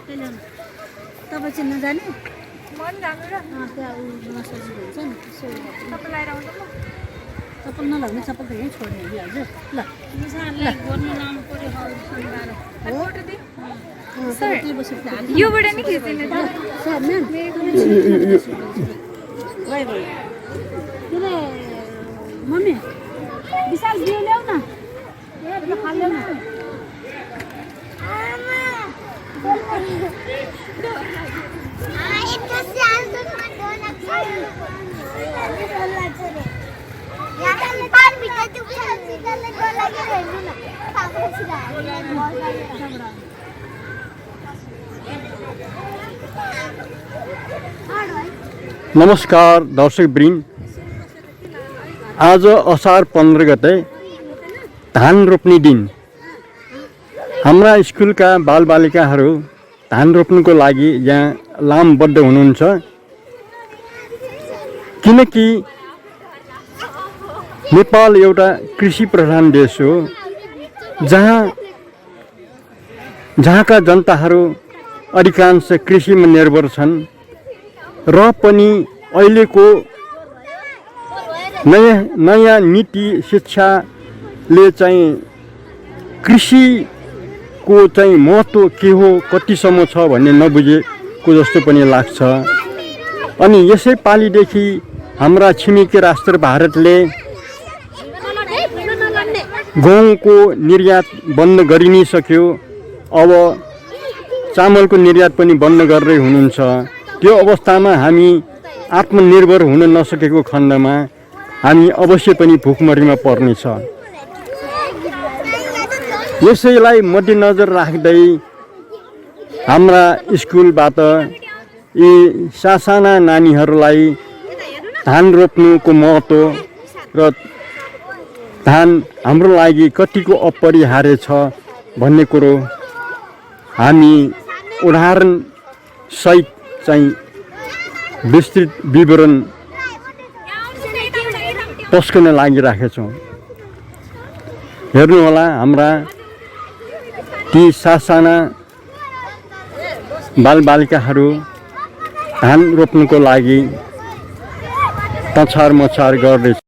तपाईँ चाहिँ नजाने मन जानु र त्यहाँ नसजिलो हुन्छ नि तपाईँ लाएर आउँछ म चप्पल नलाउने चप्पल त यहीँ छोड्ने कि हजुर ल गर्नु लानु पऱ्यो सर योबाट नि खिच्दिनु त सर म्याम मम्मी विशाल बिउ ल्याऊ न खाल ल्याऊ न नमस्कार दर्शकवृन्द, आज असार 15 गते धान रोप्ने दिन। हाम्रा स्कुलका बालबालिकाहरू धान रोप्नुको लागि यहाँ लामबद्ध हुनुहुन्छ, किनकि नेपाल एउटा कृषि प्रधान देश हो, जहाँका जनताहरू अधिकांश कृषिमा निर्भर छन् र पनि अहिलेको नयाँ नीति शिक्षाले चाहिँ कृषिको चाहिँ महत्त्व के हो, कतिसम्म छ भन्ने नबुझेको जस्तो पनि लाग्छ। अनि यसै पालिदेखि हाम्रा छिमेकी राष्ट्र भारतले गहुँको निर्यात बन्द गरि नै सक्यो, अब चामलको निर्यात पनि बन्द गर्दै हुनुहुन्छ। त्यो अवस्थामा हामी आत्मनिर्भर हुन नसकेको खण्डमा हामी अवश्य पनि भुखमरीमा पर्नेछ। यसैलाई मध्यनजर राख्दै हाम्रा स्कुलबाट यी साना नानीहरूलाई धान रोप्नुको महत्त्व र धान हाम्रो लागि कतिको अपरिहार्य छ भन्ने कुरो हामी उदाहरण सहित चाहिँ विस्तृत विवरण पस्कन लागिराखेछौँ। हेर्नुहोला, हाम्रा ती साना बालबालिकाहरू धान रोप्नुको लागि तछार मछार गर्दैछ।